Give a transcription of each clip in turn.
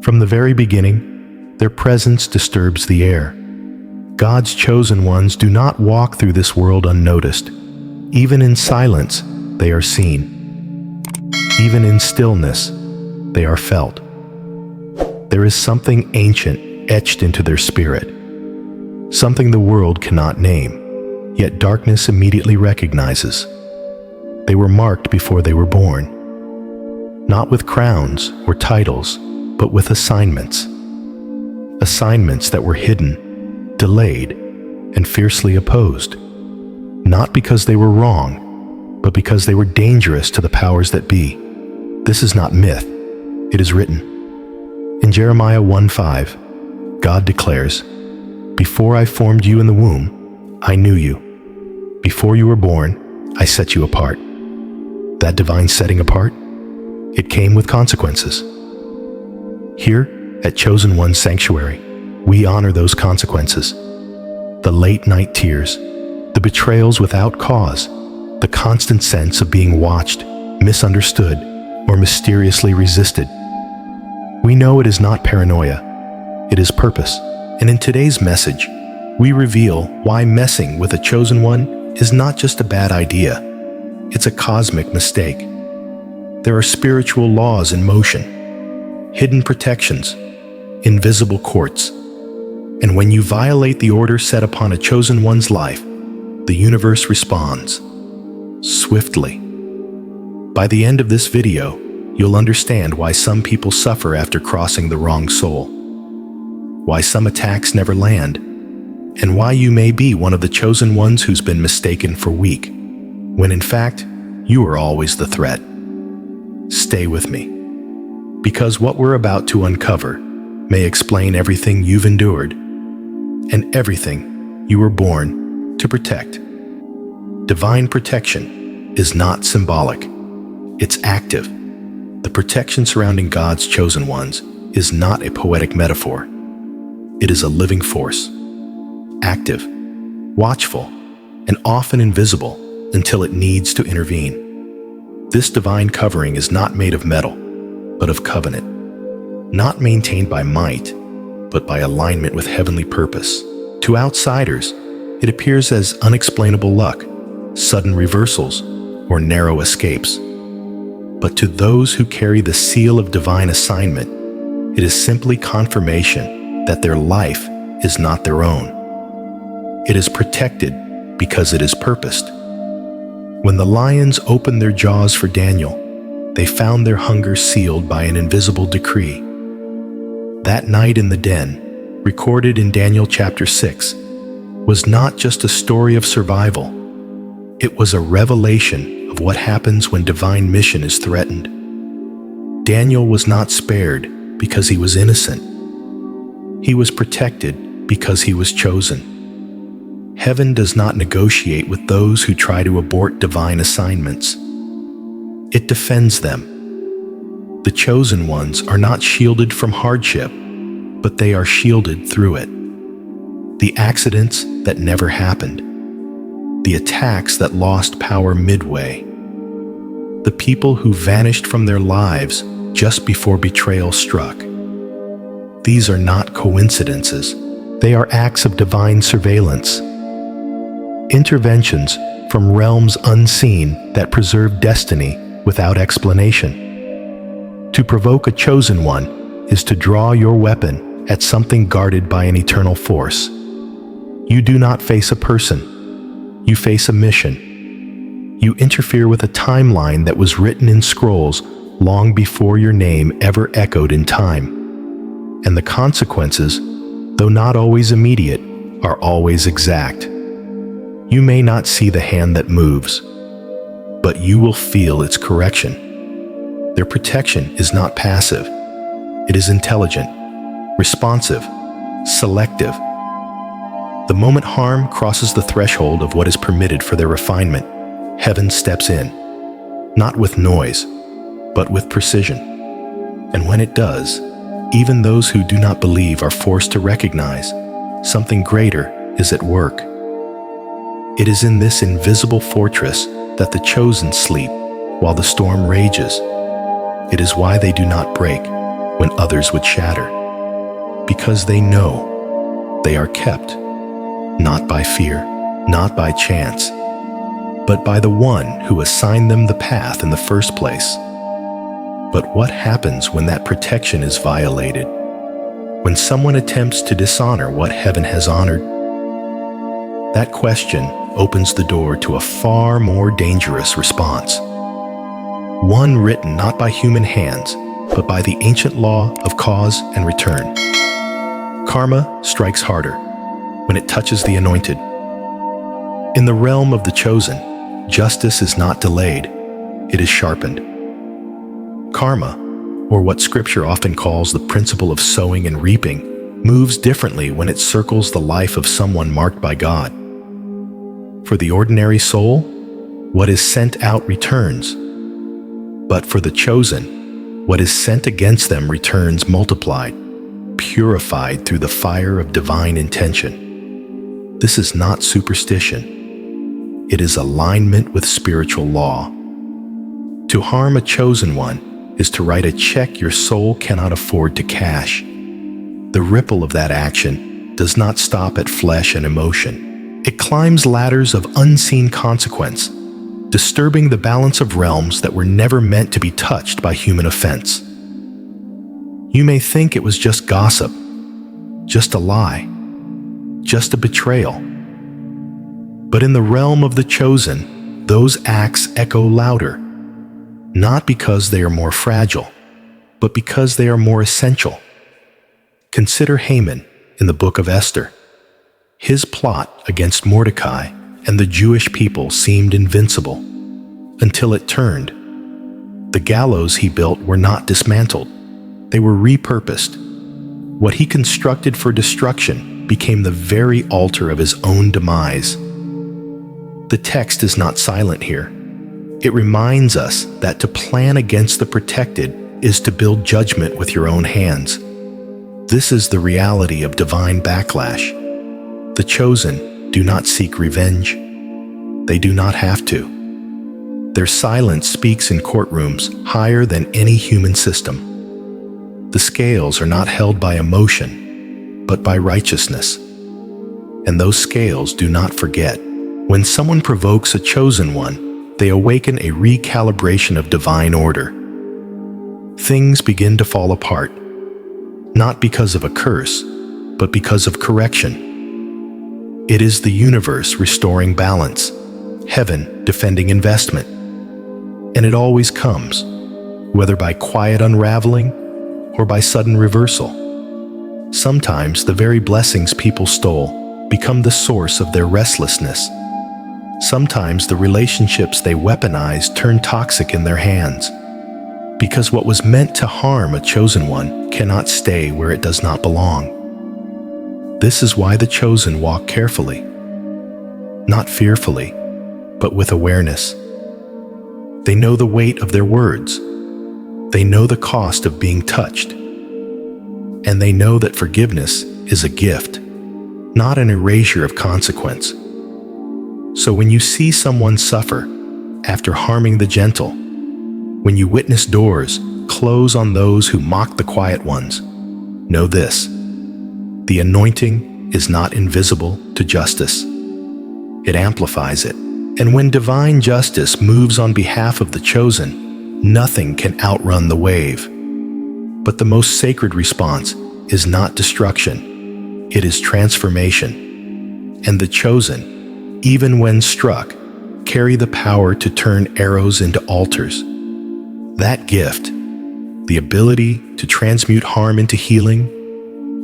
From the very beginning, their presence disturbs the air. God's chosen ones do not walk through this world unnoticed. Even in silence, they are seen. Even in stillness, they are felt. There is something ancient etched into their spirit, something the world cannot name, yet darkness immediately recognizes. They were marked before they were born, not with crowns or titles, but with assignments. Assignments that were hidden, delayed, and fiercely opposed, not because they were wrong, but because they were dangerous to the powers that be. This is not myth, it is written. In Jeremiah 1:5, God declares, "Before I formed you in the womb, I knew you. Before you were born, I set you apart." That divine setting apart, it came with consequences. Here, at Chosen One's Sanctuary, we honor those consequences. The late-night tears, the betrayals without cause, the constant sense of being watched, misunderstood, or mysteriously resisted. We know it is not paranoia, it is purpose. And in today's message, we reveal why messing with a chosen one is not just a bad idea, it's a cosmic mistake. There are spiritual laws in motion, hidden protections, invisible courts. And when you violate the order set upon a chosen one's life, the universe responds swiftly. By the end of this video, you'll understand why some people suffer after crossing the wrong soul, why some attacks never land, and why you may be one of the chosen ones who's been mistaken for weak, when in fact, you are always the threat. Stay with me, because what we're about to uncover may explain everything you've endured and everything you were born to protect. Divine protection is not symbolic, it's active. The protection surrounding God's chosen ones is not a poetic metaphor. It is a living force, active, watchful, and often invisible until it needs to intervene. This divine covering is not made of metal, but of covenant, not maintained by might, but by alignment with heavenly purpose. To outsiders, it appears as unexplainable luck, sudden reversals, or narrow escapes. But to those who carry the seal of divine assignment, it is simply confirmation that their life is not their own. It is protected because it is purposed. When the lions opened their jaws for Daniel, they found their hunger sealed by an invisible decree. That night in the den, recorded in Daniel chapter 6, was not just a story of survival. It was a revelation of what happens when divine mission is threatened. Daniel was not spared because he was innocent. He was protected because he was chosen. Heaven does not negotiate with those who try to abort divine assignments. It defends them. The chosen ones are not shielded from hardship, but they are shielded through it. The accidents that never happened, the attacks that lost power midway, the people who vanished from their lives just before betrayal struck. These are not coincidences. They are acts of divine surveillance. Interventions from realms unseen that preserve destiny without explanation. To provoke a chosen one is to draw your weapon at something guarded by an eternal force. You do not face a person. You face a mission. You interfere with a timeline that was written in scrolls long before your name ever echoed in time. And the consequences, though not always immediate, are always exact. You may not see the hand that moves, but you will feel its correction. Their protection is not passive. It is intelligent, responsive, selective. The moment harm crosses the threshold of what is permitted for their refinement, heaven steps in, not with noise, but with precision. And when it does, even those who do not believe are forced to recognize something greater is at work. It is in this invisible fortress that the chosen sleep while the storm rages. It is why they do not break, when others would shatter, because they know they are kept, not by fear, not by chance, but by the one who assigned them the path in the first place. But what happens when that protection is violated? When someone attempts to dishonor what heaven has honored? That question opens the door to a far more dangerous response. One written not by human hands, but by the ancient law of cause and return. Karma strikes harder when it touches the anointed. In the realm of the chosen, justice is not delayed, it is sharpened. Karma, or what Scripture often calls the principle of sowing and reaping, moves differently when it circles the life of someone marked by God. For the ordinary soul, what is sent out returns. But for the chosen, what is sent against them returns multiplied, purified through the fire of divine intention. This is not superstition. It is alignment with spiritual law. To harm a chosen one is to write a check your soul cannot afford to cash. The ripple of that action does not stop at flesh and emotion. It climbs ladders of unseen consequence, disturbing the balance of realms that were never meant to be touched by human offense. You may think it was just gossip, just a lie, just a betrayal. But in the realm of the chosen, those acts echo louder, not because they are more fragile, but because they are more essential. Consider Haman in the book of Esther. His plot against Mordecai and the Jewish people seemed invincible, until it turned. The gallows he built were not dismantled. They were repurposed. What he constructed for destruction became the very altar of his own demise. The text is not silent here. It reminds us that to plan against the protected is to build judgment with your own hands. This is the reality of divine backlash. The chosen do not seek revenge. They do not have to. Their silence speaks in courtrooms higher than any human system. The scales are not held by emotion, but by righteousness. And those scales do not forget. When someone provokes a chosen one, they awaken a recalibration of divine order. Things begin to fall apart, not because of a curse, but because of correction. It is the universe restoring balance, heaven defending investment. And it always comes, whether by quiet unraveling or by sudden reversal. Sometimes the very blessings people stole become the source of their restlessness. Sometimes the relationships they weaponized turn toxic in their hands. Because what was meant to harm a chosen one cannot stay where it does not belong. This is why the chosen walk carefully, not fearfully, but with awareness. They know the weight of their words. They know the cost of being touched. And they know that forgiveness is a gift, not an erasure of consequence. So when you see someone suffer after harming the gentle, when you witness doors close on those who mock the quiet ones, know this: the anointing is not invisible to justice. It amplifies it. And when divine justice moves on behalf of the chosen, nothing can outrun the wave. But the most sacred response is not destruction, it is transformation. And the chosen, even when struck, carry the power to turn arrows into altars. That gift, the ability to transmute harm into healing,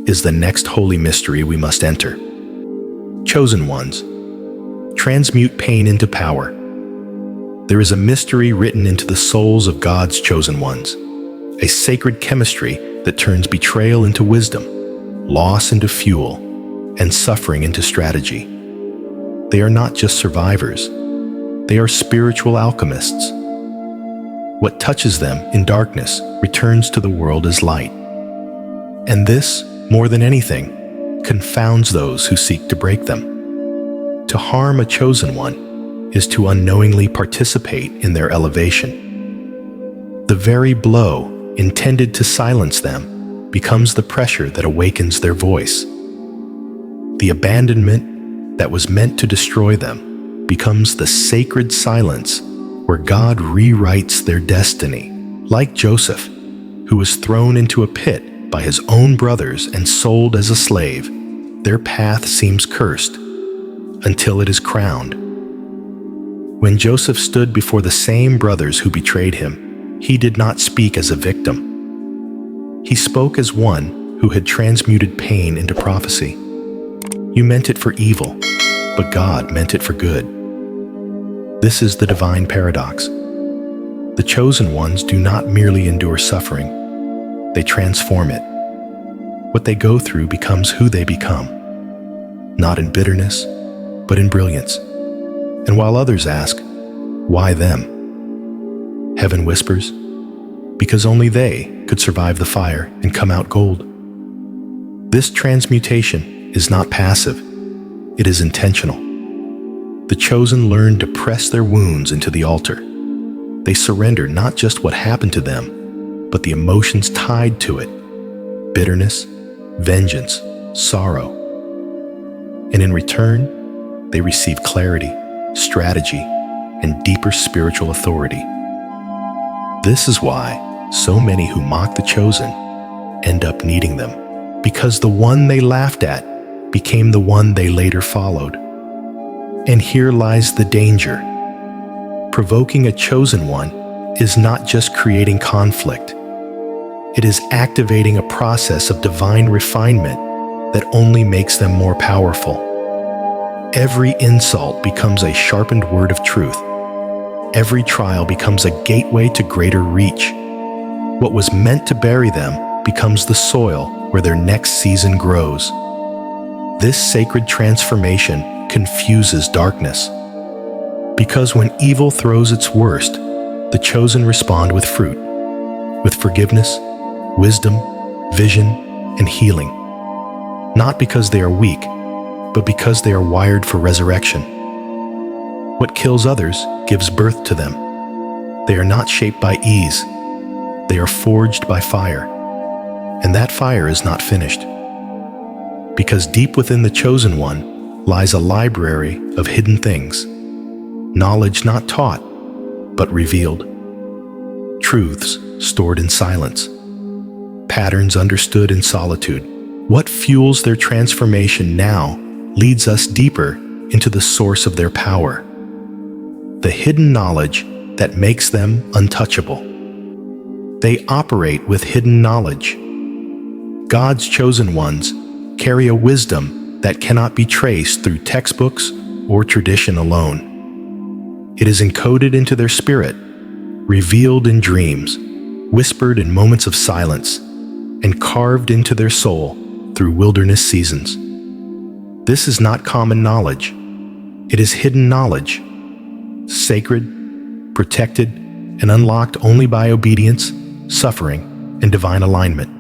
is the next holy mystery we must enter. Chosen ones, transmute pain into power. There is a mystery written into the souls of God's chosen ones, a sacred chemistry that turns betrayal into wisdom, loss into fuel, and suffering into strategy. They are not just survivors, they are spiritual alchemists. What touches them in darkness returns to the world as light. And this, more than anything, confounds those who seek to break them. To harm a chosen one is to unknowingly participate in their elevation. The very blow intended to silence them, becomes the pressure that awakens their voice. The abandonment that was meant to destroy them becomes the sacred silence where God rewrites their destiny. Like Joseph, who was thrown into a pit by his own brothers and sold as a slave, their path seems cursed until it is crowned. When Joseph stood before the same brothers who betrayed him, he did not speak as a victim. He spoke as one who had transmuted pain into prophecy. You meant it for evil, but God meant it for good. This is the divine paradox. The chosen ones do not merely endure suffering, they transform it. What they go through becomes who they become, not in bitterness, but in brilliance. And while others ask, why them? Heaven whispers, because only they could survive the fire and come out gold. This transmutation is not passive, it is intentional. The chosen learn to press their wounds into the altar. They surrender not just what happened to them, but the emotions tied to it: bitterness, vengeance, sorrow. And in return, they receive clarity, strategy, and deeper spiritual authority. This is why so many who mock the chosen end up needing them, because the one they laughed at became the one they later followed. And here lies the danger. Provoking a chosen one is not just creating conflict. It is activating a process of divine refinement that only makes them more powerful. Every insult becomes a sharpened word of truth. Every trial becomes a gateway to greater reach. What was meant to bury them becomes the soil where their next season grows. This sacred transformation confuses darkness. Because when evil throws its worst, the chosen respond with fruit, with forgiveness, wisdom, vision, and healing. Not because they are weak, but because they are wired for resurrection. What kills others gives birth to them. They are not shaped by ease. They are forged by fire. And that fire is not finished. Because deep within the chosen one lies a library of hidden things, knowledge not taught, but revealed, truths stored in silence, patterns understood in solitude. What fuels their transformation now leads us deeper into the source of their power, the hidden knowledge that makes them untouchable. They operate with hidden knowledge. God's chosen ones carry a wisdom that cannot be traced through textbooks or tradition alone. It is encoded into their spirit, revealed in dreams, whispered in moments of silence, and carved into their soul through wilderness seasons. This is not common knowledge. It is hidden knowledge, sacred, protected, and unlocked only by obedience, suffering, and divine alignment.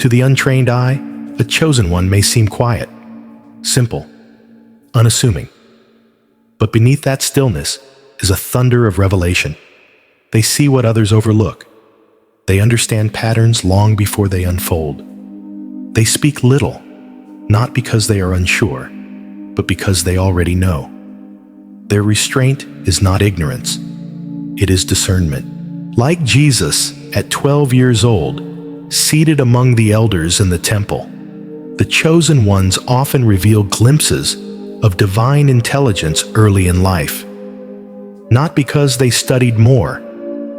To the untrained eye, a chosen one may seem quiet, simple, unassuming. But beneath that stillness is a thunder of revelation. They see what others overlook. They understand patterns long before they unfold. They speak little, not because they are unsure, but because they already know. Their restraint is not ignorance, it is discernment. Like Jesus, at 12 years old, seated among the elders in the temple, the chosen ones often reveal glimpses of divine intelligence early in life. Not because they studied more,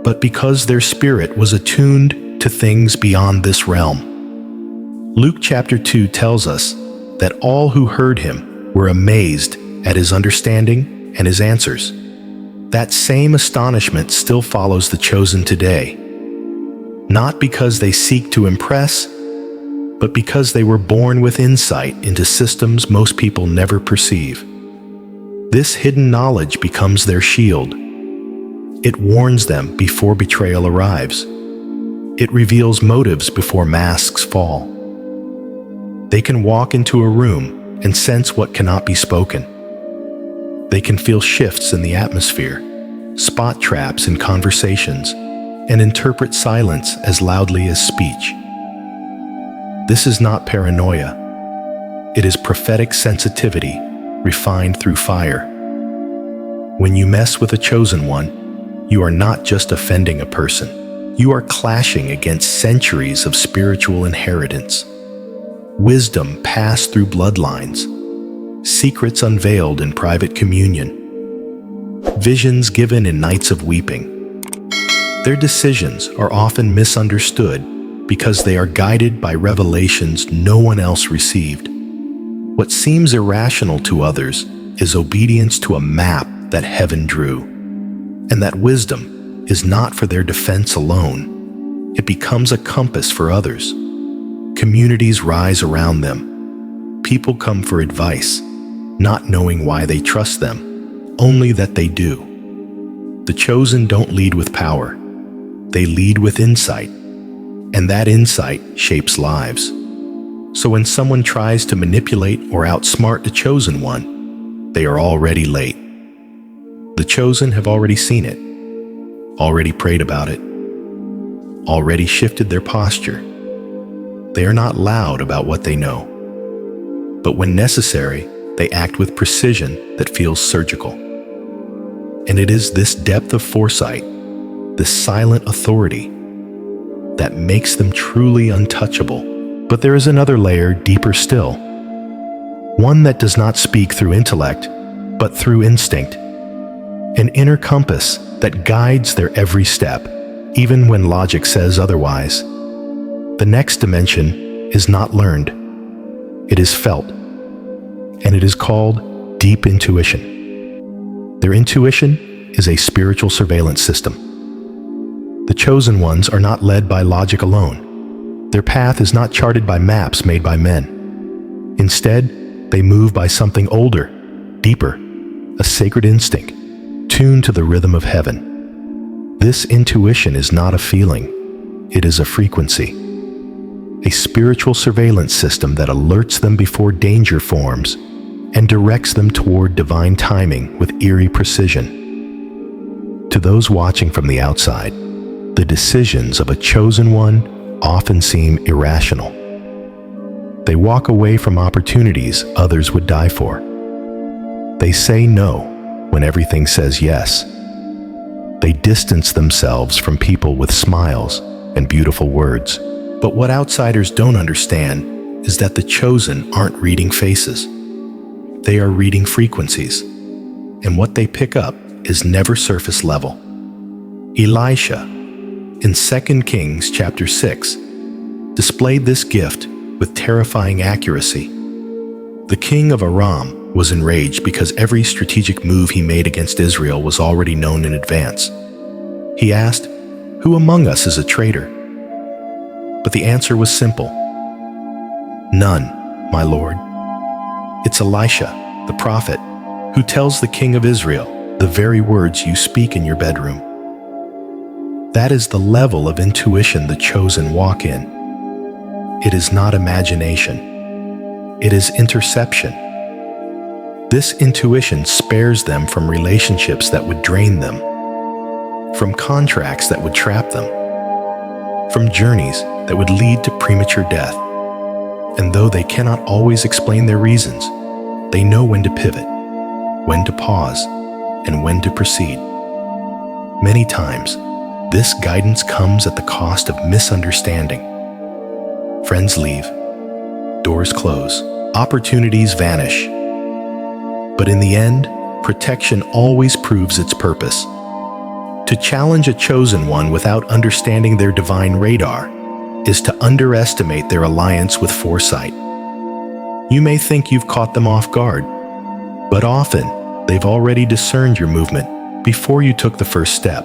but because their spirit was attuned to things beyond this realm. Luke chapter 2 tells us that all who heard him were amazed at his understanding and his answers. That same astonishment still follows the chosen today. Not because they seek to impress, but because they were born with insight into systems most people never perceive. This hidden knowledge becomes their shield. It warns them before betrayal arrives. It reveals motives before masks fall. They can walk into a room and sense what cannot be spoken. They can feel shifts in the atmosphere, spot traps in conversations, and interpret silence as loudly as speech. This is not paranoia. It is prophetic sensitivity refined through fire. When you mess with a chosen one, you are not just offending a person. You are clashing against centuries of spiritual inheritance. Wisdom passed through bloodlines, secrets unveiled in private communion, visions given in nights of weeping. Their decisions are often misunderstood because they are guided by revelations no one else received. What seems irrational to others is obedience to a map that heaven drew. And that wisdom is not for their defense alone. It becomes a compass for others. Communities rise around them. People come for advice, not knowing why they trust them, only that they do. The chosen don't lead with power. They lead with insight, and that insight shapes lives. So when someone tries to manipulate or outsmart the chosen one, they are already late. The chosen have already seen it, already prayed about it, already shifted their posture. They are not loud about what they know, but when necessary, they act with precision that feels surgical. And it is this depth of foresight, this silent authority, that makes them truly untouchable. But there is another layer deeper still, one that does not speak through intellect, but through instinct, an inner compass that guides their every step, even when logic says otherwise. The next dimension is not learned, it is felt, and it is called deep intuition. Their intuition is a spiritual surveillance system. The chosen ones are not led by logic alone. Their path is not charted by maps made by men. Instead, they move by something older, deeper, a sacred instinct, tuned to the rhythm of heaven. This intuition is not a feeling, it is a frequency, a spiritual surveillance system that alerts them before danger forms and directs them toward divine timing with eerie precision. To those watching from the outside, the decisions of a chosen one often seem irrational. They walk away from opportunities others would die for. They say no when everything says yes. They distance themselves from people with smiles and beautiful words. But what outsiders don't understand is that the chosen aren't reading faces. They are reading frequencies, and what they pick up is never surface level. Elisha, in 2 Kings chapter 6, displayed this gift with terrifying accuracy. The king of Aram was enraged because every strategic move he made against Israel was already known in advance. He asked, "Who among us is a traitor?" But the answer was simple. "None, my lord." It's Elisha, the prophet, who tells the king of Israel the very words you speak in your bedroom. That is the level of intuition the chosen walk in. It is not imagination. It is interception. This intuition spares them from relationships that would drain them, from contracts that would trap them, from journeys that would lead to premature death. And though they cannot always explain their reasons, they know when to pivot, when to pause, and when to proceed. Many times, this guidance comes at the cost of misunderstanding. Friends leave, doors close, opportunities vanish. But in the end, protection always proves its purpose. To challenge a chosen one without understanding their divine radar is to underestimate their alliance with foresight. You may think you've caught them off guard, but often they've already discerned your movement before you took the first step.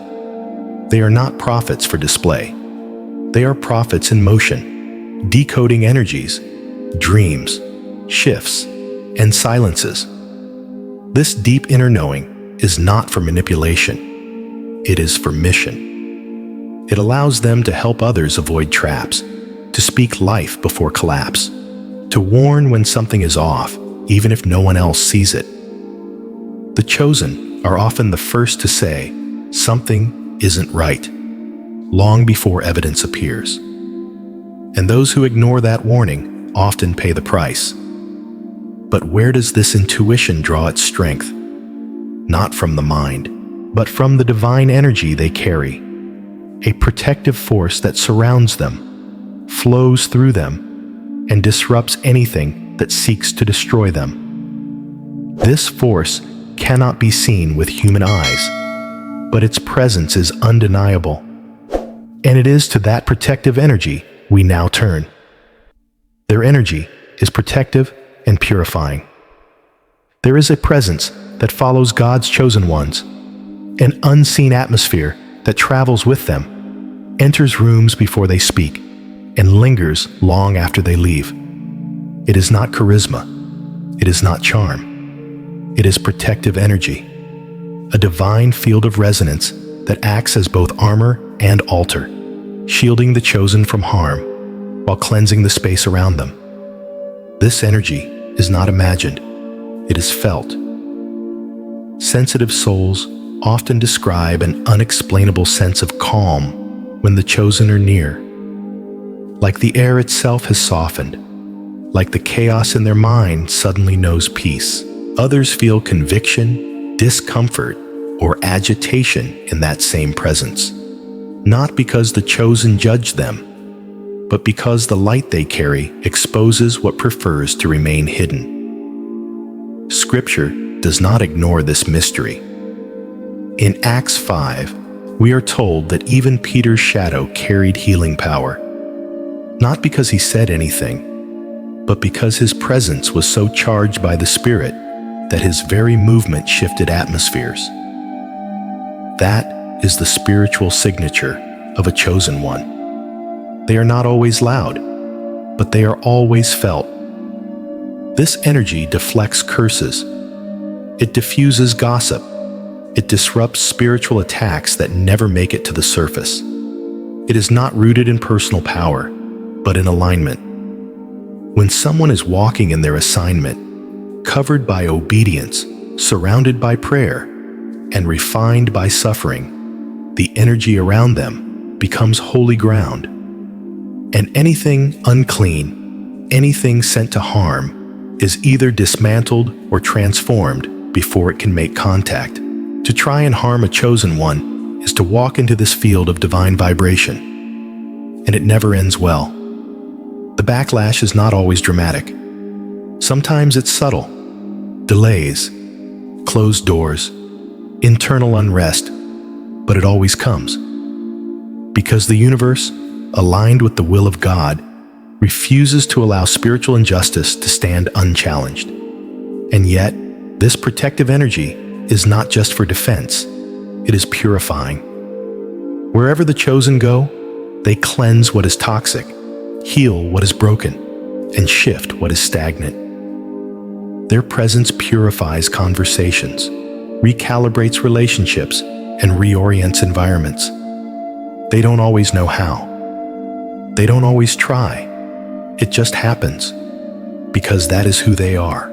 They are not prophets for display. They are prophets in motion, decoding energies, dreams, shifts, and silences. This deep inner knowing is not for manipulation. It is for mission. It allows them to help others avoid traps, to speak life before collapse, to warn when something is off, even if no one else sees it. The chosen are often the first to say, "Something isn't right," long before evidence appears. And those who ignore that warning often pay the price. But where does this intuition draw its strength? Not from the mind, but from the divine energy they carry, a protective force that surrounds them, flows through them, and disrupts anything that seeks to destroy them. This force cannot be seen with human eyes, but its presence is undeniable. And it is to that protective energy we now turn. Their energy is protective and purifying. There is a presence that follows God's chosen ones, an unseen atmosphere that travels with them, enters rooms before they speak, and lingers long after they leave. It is not charisma. It is not charm. It is protective energy, a divine field of resonance that acts as both armor and altar, shielding the chosen from harm while cleansing the space around them. This energy is not imagined. It is felt. Sensitive souls often describe an unexplainable sense of calm when the chosen are near, like the air itself has softened, like the chaos in their mind suddenly knows peace. Others feel conviction, discomfort, or agitation in that same presence, not because the chosen judge them, but because the light they carry exposes what prefers to remain hidden. Scripture does not ignore this mystery. In Acts 5, we are told that even Peter's shadow carried healing power, not because he said anything, but because his presence was so charged by the Spirit that his very movement shifted atmospheres. That is the spiritual signature of a chosen one. They are not always loud, but they are always felt. This energy deflects curses. It diffuses gossip. It disrupts spiritual attacks that never make it to the surface. It is not rooted in personal power, but in alignment. When someone is walking in their assignment, covered by obedience, surrounded by prayer, and refined by suffering, the energy around them becomes holy ground. And anything unclean, anything sent to harm, is either dismantled or transformed before it can make contact. To try and harm a chosen one is to walk into this field of divine vibration, and it never ends well. The backlash is not always dramatic. Sometimes it's subtle. Delays, closed doors, internal unrest, but it always comes. Because the universe, aligned with the will of God, refuses to allow spiritual injustice to stand unchallenged. And yet, this protective energy is not just for defense, it is purifying. Wherever the chosen go, they cleanse what is toxic, heal what is broken, and shift what is stagnant. Their presence purifies conversations, recalibrates relationships, and reorients environments. They don't always know how. They don't always try. It just happens, because that is who they are.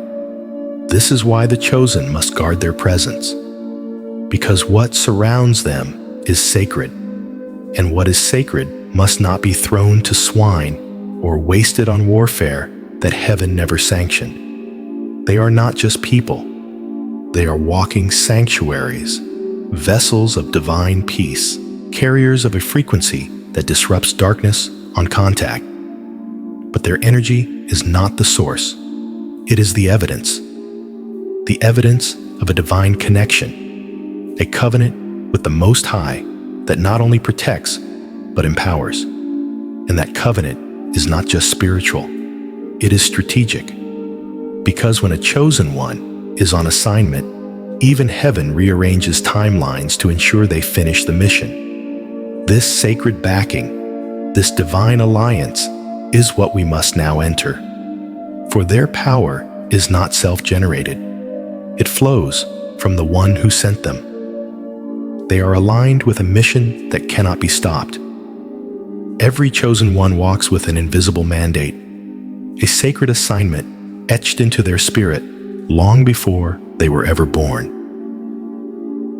This is why the chosen must guard their presence, because what surrounds them is sacred, and what is sacred must not be thrown to swine or wasted on warfare that heaven never sanctioned. They are not just people. They are walking sanctuaries, vessels of divine peace, carriers of a frequency that disrupts darkness on contact. But their energy is not the source. It is the evidence of a divine connection, a covenant with the Most High that not only protects, but empowers. And that covenant is not just spiritual, it is strategic. Because when a chosen one is on assignment, even heaven rearranges timelines to ensure they finish the mission. This sacred backing, this divine alliance, is what we must now enter. For their power is not self-generated. It flows from the one who sent them. They are aligned with a mission that cannot be stopped. Every chosen one walks with an invisible mandate, a sacred assignment etched into their spirit long before they were ever born.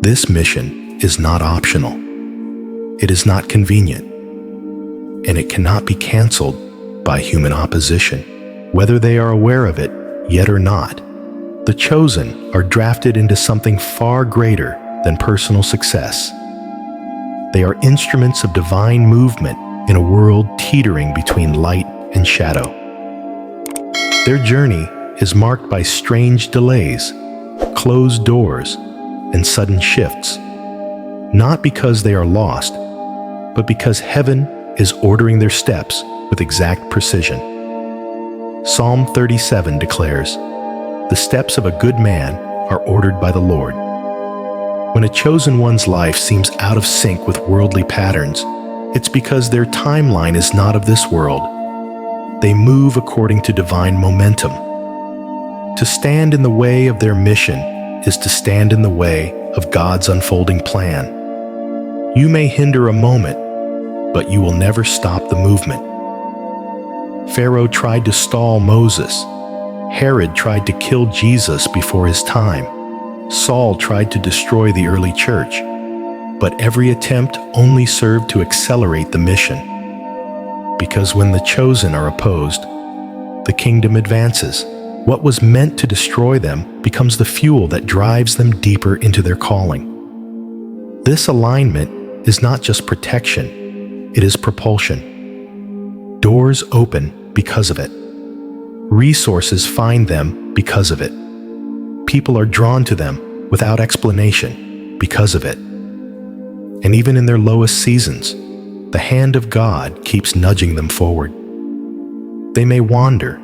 This mission is not optional. It is not convenient, and it cannot be canceled by human opposition, whether they are aware of it yet or not. The chosen are drafted into something far greater than personal success. They are instruments of divine movement in a world teetering between light and shadow. Their journey is marked by strange delays, closed doors, and sudden shifts, not because they are lost, but because heaven is ordering their steps with exact precision. Psalm 37 declares, "The steps of a good man are ordered by the Lord." When a chosen one's life seems out of sync with worldly patterns, it's because their timeline is not of this world. They move according to divine momentum. To stand in the way of their mission is to stand in the way of God's unfolding plan. You may hinder a moment, but you will never stop the movement. Pharaoh tried to stall Moses. Herod tried to kill Jesus before his time. Saul tried to destroy the early church. But every attempt only served to accelerate the mission. Because when the chosen are opposed, the kingdom advances. What was meant to destroy them becomes the fuel that drives them deeper into their calling. This alignment is not just protection, it is propulsion. Doors open because of it. Resources find them because of it. People are drawn to them without explanation because of it. And even in their lowest seasons, the hand of God keeps nudging them forward. They may wander,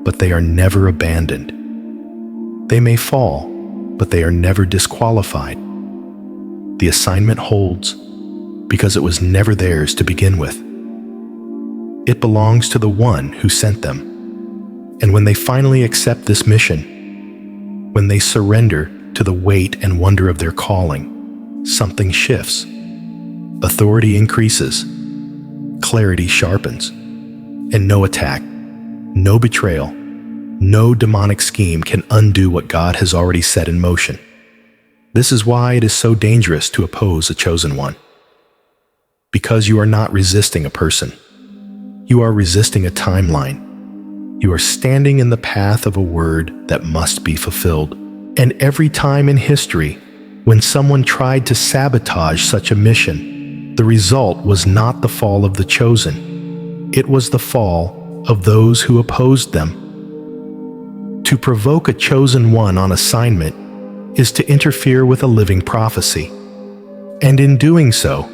but they are never abandoned. They may fall, but they are never disqualified. The assignment holds because it was never theirs to begin with. It belongs to the one who sent them. And when they finally accept this mission, when they surrender to the weight and wonder of their calling, something shifts. Authority increases, clarity sharpens, and no attack, no betrayal, no demonic scheme can undo what God has already set in motion. This is why it is so dangerous to oppose a chosen one. Because you are not resisting a person. You are resisting a timeline. You are standing in the path of a word that must be fulfilled. And every time in history, when someone tried to sabotage such a mission, the result was not the fall of the chosen. It was the fall of those who opposed them. To provoke a chosen one on assignment is to interfere with a living prophecy. And in doing so,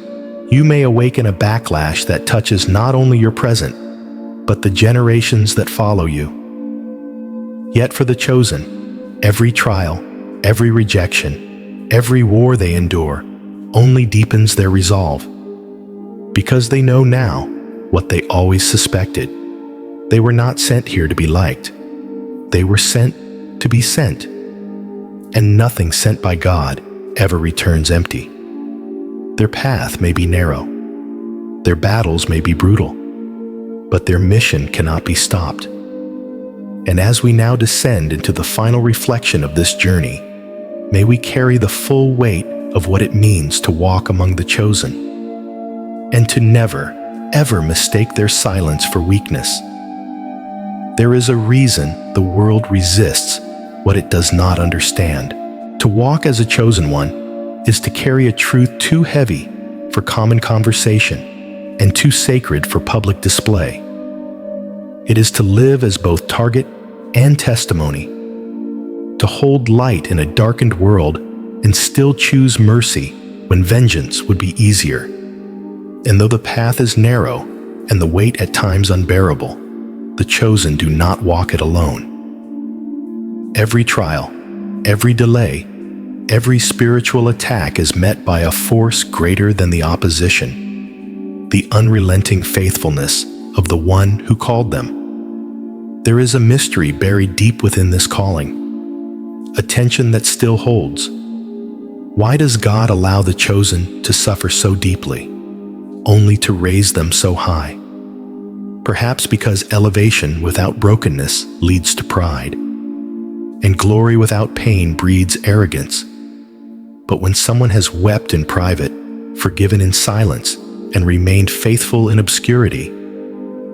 you may awaken a backlash that touches not only your present, but the generations that follow you. Yet for the chosen, every trial, every rejection, every war they endure only deepens their resolve. Because they know now what they always suspected. They were not sent here to be liked. They were sent to be sent. And nothing sent by God ever returns empty. Their path may be narrow. Their battles may be brutal. But their mission cannot be stopped. And as we now descend into the final reflection of this journey, may we carry the full weight of what it means to walk among the chosen, and to never, ever mistake their silence for weakness. There is a reason the world resists what it does not understand. To walk as a chosen one is to carry a truth too heavy for common conversation and too sacred for public display. It is to live as both target and testimony, to hold light in a darkened world and still choose mercy when vengeance would be easier. And though the path is narrow and the weight at times unbearable, the chosen do not walk it alone. Every trial, every delay, every spiritual attack is met by a force greater than the opposition, the unrelenting faithfulness of the one who called them. There is a mystery buried deep within this calling, a tension that still holds. Why does God allow the chosen to suffer so deeply, only to raise them so high? Perhaps because elevation without brokenness leads to pride, and glory without pain breeds arrogance. But when someone has wept in private, forgiven in silence, and remained faithful in obscurity,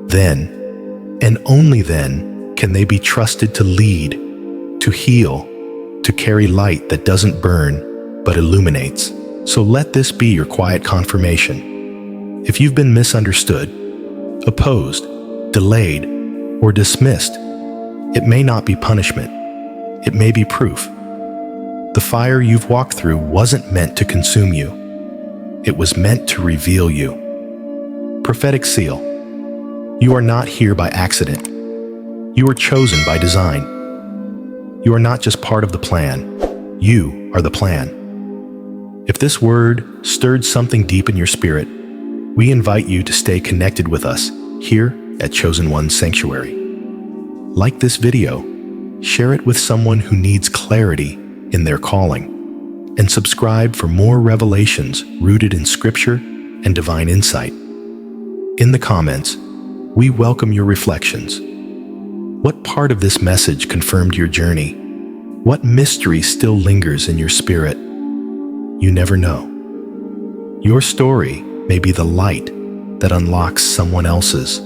then, and only then, can they be trusted to lead, to heal, to carry light that doesn't burn, but illuminates. So let this be your quiet confirmation. If you've been misunderstood, opposed, delayed, or dismissed, it may not be punishment. It may be proof. The fire you've walked through wasn't meant to consume you. It was meant to reveal you. Prophetic seal. You are not here by accident. You are chosen by design. You are not just part of the plan. You are the plan. If this word stirred something deep in your spirit, we invite you to stay connected with us here at Chosen One's Sanctuary. Like this video, share it with someone who needs clarity in their calling, and subscribe for more revelations rooted in Scripture and divine insight. In the comments, we welcome your reflections. What part of this message confirmed your journey? What mystery still lingers in your spirit? You never know. Your story may be the light that unlocks someone else's.